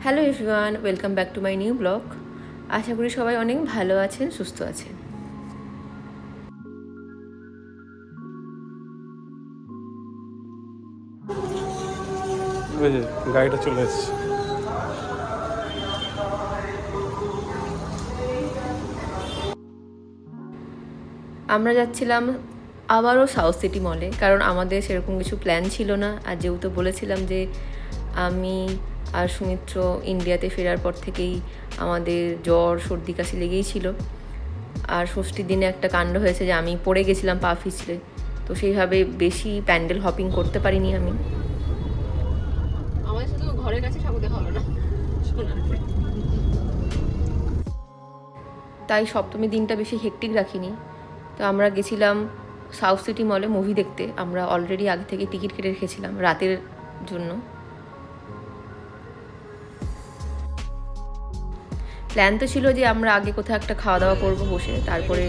Hello everyone, welcome back to my new blog. আশা করি সবাই অনেক ভালো আছেন, সুস্থ আছেন। ওই যে গাড়িটা চলে এসেছে। আমরা যাচ্ছিলাম আবারও সাউথ সিটি মলে, কারণ আমাদের সেরকম কিছু প্ল্যান ছিল না। আর যেহেতু বলেছিলাম যে আমি আর সুমিত্র ইন্ডিয়াতে ফেরার পর থেকেই আমাদের জ্বর সর্দি কাশি লেগেই ছিল। আর ষষ্ঠীর দিনে একটা কাণ্ড হয়েছে যে আমি পড়ে গেছিলাম পা পিছলে, তো সেইভাবে বেশি প্যান্ডেল হপিং করতে পারিনি আমি। আমাদের শুধু ঘরের কাছে ঠাকুর দেখা হলো না, তাই সপ্তমী দিনটা বেশি হেক্টিক রাখিনি। তো আমরা গেছিলাম সাউথ সিটি মলে মুভি দেখতে। আমরা অলরেডি আগে থেকে টিকিট কেটে রেখেছিলাম রাতের জন্য। প্ল্যান তো ছিল যে আমরা আগে কোথাও একটা খাওয়া দাওয়া করবো বসে, তারপরে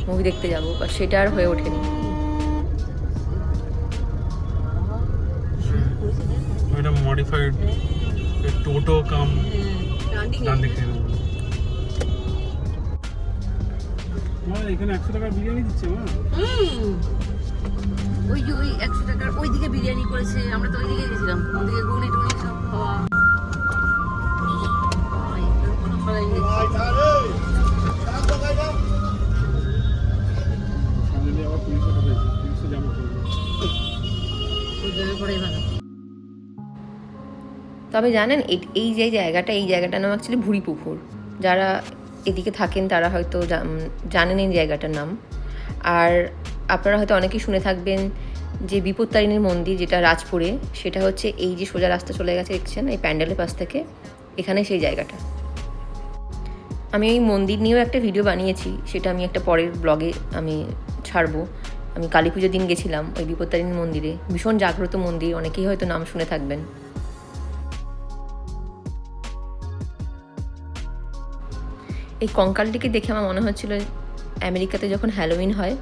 মুভি দেখতে যাবো, বাট সেটা আর হয়ে ওঠেনি। ওইটা মডিফাইড টোটো কাম এখানে 100 টাকার বিরিয়ানি দিচ্ছে মা। ওই 100 টাকার ওই দিকে বিরিয়ানি করেছে, আমরা তো ওই দিকে গেছিলাম, ওদিকে ঘুগনি টুগনি সব খাওয়া। তবে জানেন এই যে জায়গাটার নাম অ্যাকচুয়ালি ভুড়িপুকুর। যারা এদিকে থাকেন তারা হয়তো জানেন এই জায়গাটার নাম। আর আপনারা হয়তো অনেকেই শুনে থাকবেন যে বিপত্তারিণীর মন্দির, যেটা রাজপুরে, সেটা হচ্ছে এই যে সোজা রাস্তা চলে গেছে দেখছেন এই প্যান্ডেলের পাশ থেকে, এখানে সেই জায়গাটা। আমি এই মন্দির নিয়েও একটা ভিডিও বানিয়েছি, সেটা আমি একটা পরের ব্লগে আমি ছাড়বো। আমি কালী পুজোর দিন গেছিলাম ওই বিপত্তারিণী মন্দিরে, ভীষণ জাগ্রত মন্দির, অনেকেই হয়তো নাম শুনে থাকবেন। এই কঙ্কালটিকে দেখে আমার মনে হচ্ছিল আমেরিকাতে যখন হ্যালোউইন হয়,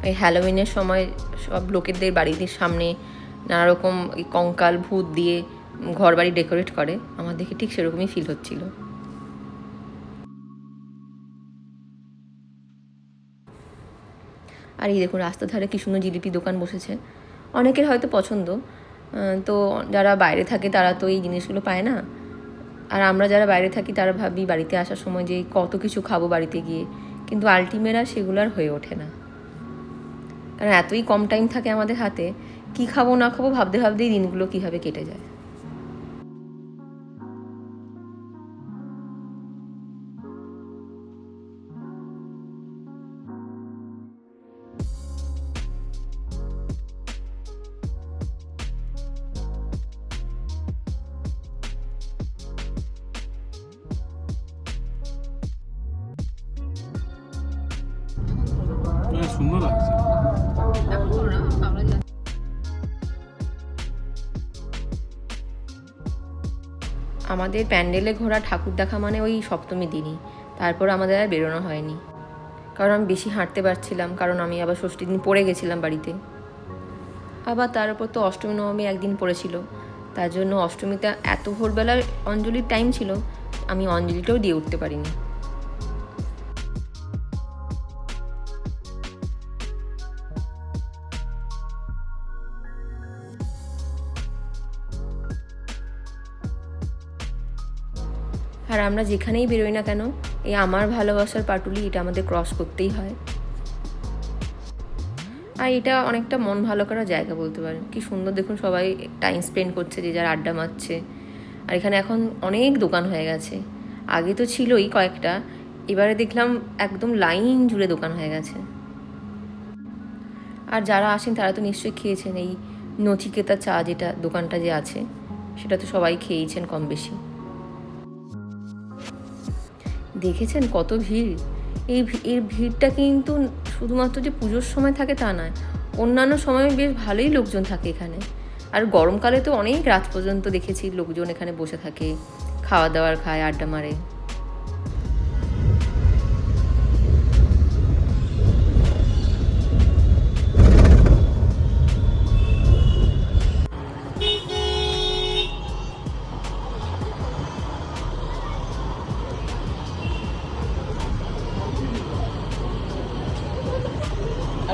এই হ্যালোউইনের সময় সব লোকেদের বাড়িদের সামনে নানা রকম এই কঙ্কাল ভূত দিয়ে ঘর বাড়ি ডেকোরেট করে, আমার দেখে ঠিক সেরকমই ফিল হচ্ছিল। আর এই দেখুন রাস্তার ধারে কি সুন্দর জিলিপি দোকান বসেছে, অনেকের হয়তো পছন্দ। তো যারা বাইরে থাকে তারা তো এই জিনিসগুলো পায় না। আর আমরা যারা বাইরে থাকি তারা ভাবি বাড়িতে আসার সময় যে কত কিছু খাবো বাড়িতে গিয়ে, কিন্তু আলটিমেট আর সেগুলো আর হয়ে ওঠে না। কারণ এতই কম টাইম থাকে আমাদের হাতে, কি খাবো না খাবো ভাবতে ভাবতেই দিনগুলো কীভাবে কেটে যায়। সুন্দর লাগছে। আমাদের প্যান্ডেলে ঘোরা ঠাকুর দেখা মানে ওই সপ্তমী দিনই, তারপর আমাদের আর বেরোনো হয়নি। কারণ আমি বেশি হাঁটতে পারছিলাম, কারণ আমি আবার ষষ্ঠীর দিন পড়ে গেছিলাম বাড়িতে। আবার তার উপর তো অষ্টমী নবমী একদিন পড়েছিল, তার জন্য অষ্টমীতে এত ভোরবেলার অঞ্জলির টাইম ছিল, আমি অঞ্জলিটাও দিয়ে উঠতে পারিনি। আর আমরা যেখানেই বেরোই না কেন, এই আমার ভালোবাসার পাটুলি এটা আমাদের ক্রস করতেই হয়। আর এটা অনেকটা মন ভালো করার জায়গা বলতে পারেন। কি সুন্দর দেখুন, সবাই টাইম স্পেন্ড করছে, যে যার আড্ডা মারছে। আর এখানে এখন অনেক দোকান হয়ে গেছে, আগে তো ছিলই কয়েকটা, এবারে দেখলাম একদম লাইন জুড়ে দোকান হয়ে গেছে। আর যারা আসেন তারা তো নিশ্চয়ই খেয়েছেন এই নচিকেতা চা, যেটা দোকানটা যে আছে, সেটা তো সবাই খেয়েইছেন কম বেশি। দেখেছেন কত ভিড়। এর ভিড়টা কিন্তু শুধুমাত্র যে পুজোর সময় থাকে তা নয়, অন্যান্য সময় বেশ ভালোই লোকজন থাকে এখানে। আর গরমকালে তো অনেক রাত পর্যন্ত দেখেছি লোকজন এখানে বসে থাকে, খাওয়া দাওয়ার খায়, আড্ডা মারে।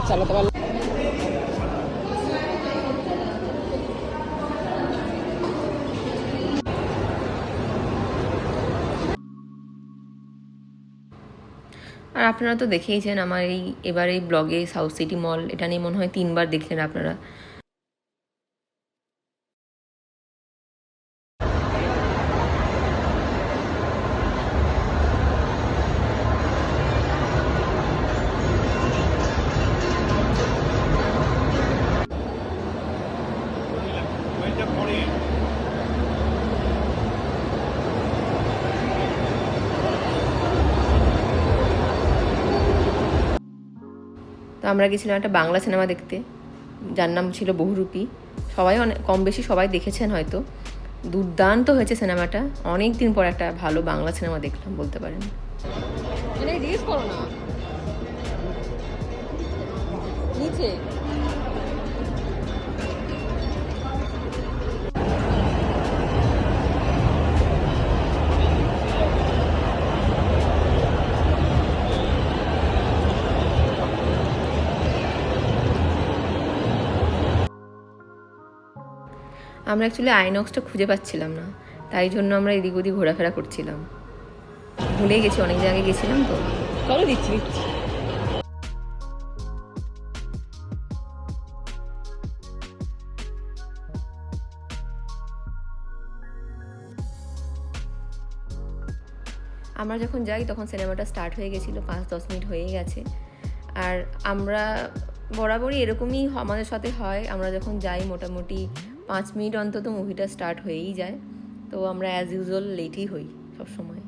চালাতে পারলাম। আর আপনারা তো দেখেইছেন আমার এবার এই ব্লগে সাউথ সিটি মল, এটা নিয়ে মনে হয় 3বার দেখলেন আপনারা। তো আমরা গেছিলাম একটা বাংলা সিনেমা দেখতে, যার নাম ছিল বহুরূপী। সবাই অনেক কম বেশি সবাই দেখেছেন হয়তো। দুর্দান্ত হয়েছে সিনেমাটা, অনেক দিন পর একটা ভালো বাংলা সিনেমা দেখলাম বলতে পারেন। মানে রিলস করো না নিচে। আমরা অ্যাকচুয়ালি আইনক্সটা খুঁজে পাচ্ছিলাম না, তাই জন্য আমরা এদিক ওদিক ঘোরাফেরা করছিলাম, ভুলে গেছি, অনেক জায়গায় গেছিলাম তো। চলো দিচ্ছি দিচ্ছি। আমরা যখন যাই তখন সিনেমাটা স্টার্ট হয়ে গেছিলো, 5-10 মিনিট হয়ে গেছে। আর আমরা বরাবরই এরকমই আমাদের সাথে হয়, আমরা যখন যাই মোটামুটি 5 মিনিট অন্তত মুভিটা স্টার্ট হয়েই যায়। তো আমরা অ্যাজ ইউজুয়াল লেটই হই সবসময়।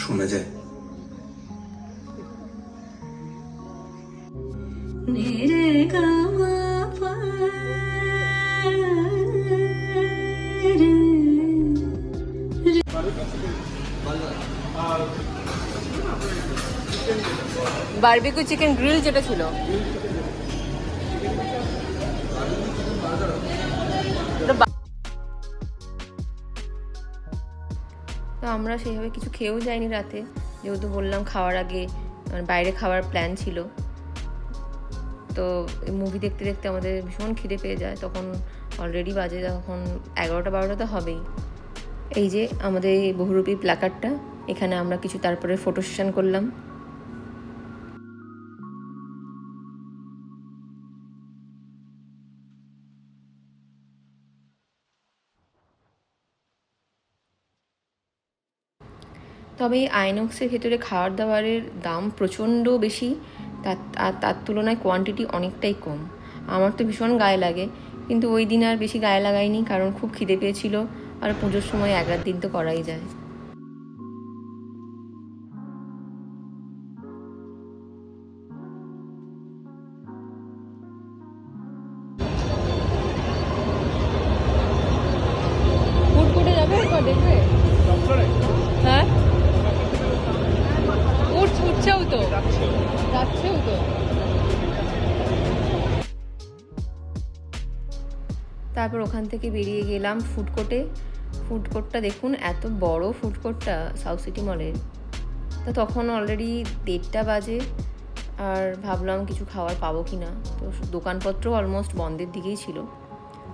শোনা যায় বারবিকিউ চিকেন গ্রিল যেটা ছিল। তো আমরা সেইভাবে কিছু খেয়েও যাইনি রাতে, যেহেতু বললাম খাওয়ার আগে বাইরে খাওয়ার প্ল্যান ছিল। তো মুভি দেখতে দেখতে আমাদের ভীষণ খিদে পেয়ে যায়, তখন অলরেডি বাজে তখন 11টা-12টা তো হবেই। এই যে আমাদের এই বহুরূপী প্ল্যাকার্ডটা, এখানে আমরা কিছু তারপরে ফটো সেশন করলাম। তবে এই আইনক্সের ভেতরে খাবার দাবারের দাম প্রচণ্ড বেশি, তার তুলনায় কোয়ান্টিটি অনেকটাই কম। আমার তো ভীষণ গায়ে লাগে, কিন্তু ওই দিন আর বেশি গায়ে লাগাইনি, কারণ খুব খিদে পেয়েছিল, আর পুজোর সময় 1 দিন তো করাই যায়। ফুড কোর্টে যাবে একবার দেখবে? হ্যাঁ উঠছেও তো, যাচ্ছেও তো। তারপর ওখান থেকে বেরিয়ে গেলাম ফুড কোর্টে। ফুড কোর্টটা দেখুন, এত বড় ফুড কোর্টটা সাউথ সিটি মলের। তো তখন অলরেডি 1:30 বাজে, আর ভাবলাম কিছু খাবার পাবো কি না। তো দোকানপত্র অলমোস্ট বন্ধের দিকেই ছিল,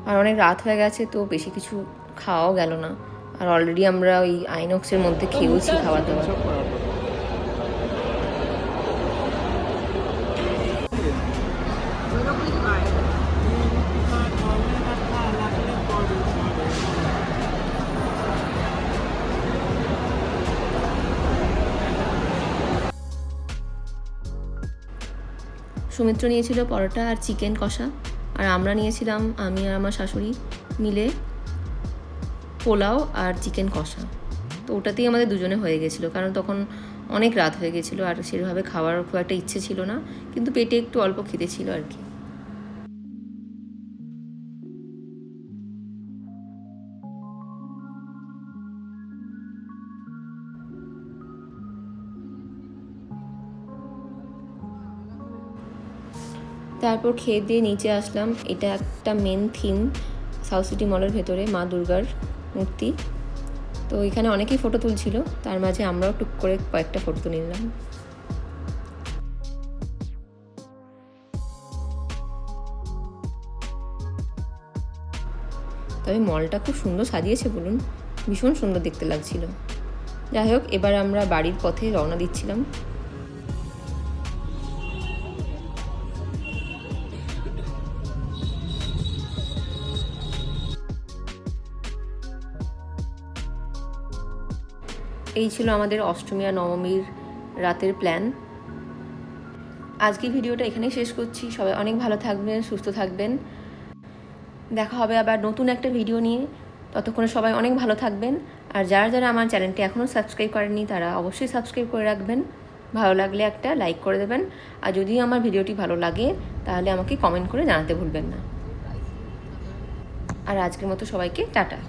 আর অনেক রাত হয়ে গেছে, তো বেশি কিছু খাওয়াও গেল না। আর অলরেডি আমরা ওই আইনক্সের মধ্যে খেয়েওছি খাবার দাবার। সুমিত্র নিয়েছিল পরোটা আর চিকেন কষা, আর আমরা নিয়েছিলাম, আমি আর আমার শাশুড়ি মিলে, পোলাও আর চিকেন কষা। তো ওটাতেই আমাদের দুজনে হয়ে গেছিলো, কারণ তখন অনেক রাত হয়ে গেছিলো, আর সেভাবে খাওয়ার খুব একটা ইচ্ছে ছিল না, কিন্তু পেটে একটু অল্প খিদে ছিল আর কি। তারপর খেয়ে দিয়ে নিচে আসলাম। এটা একটা মেন থিম সাউথ সিটি মলের ভেতরে, মা দুর্গার মূর্তি। তো এখানে অনেকেই ফটো তুলছিল, তার মাঝে আমরাও টুক করে কয়েকটা ফটো তুলে নিলাম। তবে মলটা খুব সুন্দর সাজিয়েছে বলুন, ভীষণ সুন্দর দেখতে লাগছিল। যাই হোক, এবার আমরা বাড়ির পথে রওনা দিচ্ছিলাম। এই ছিল আমাদের অষ্টমী আর নবমীর রাতের প্ল্যান। আজকের ভিডিওটা এখানেই শেষ করছি। সবাই অনেক ভালো থাকবেন, সুস্থ থাকবেন। দেখা হবে আবার নতুন একটা ভিডিও নিয়ে। ততক্ষণে সবাই অনেক ভালো থাকবেন। আর যারা যারা আমার চ্যানেলটি এখনও সাবস্ক্রাইব করেননি তারা অবশ্যই সাবস্ক্রাইব করে রাখবেন। ভালো লাগলে একটা লাইক করে দেবেন। আর যদি আমার ভিডিওটি ভালো লাগে তাহলে আমাকে কমেন্ট করে জানাতে ভুলবেন না। আর আজকের মতো সবাইকে টাটা।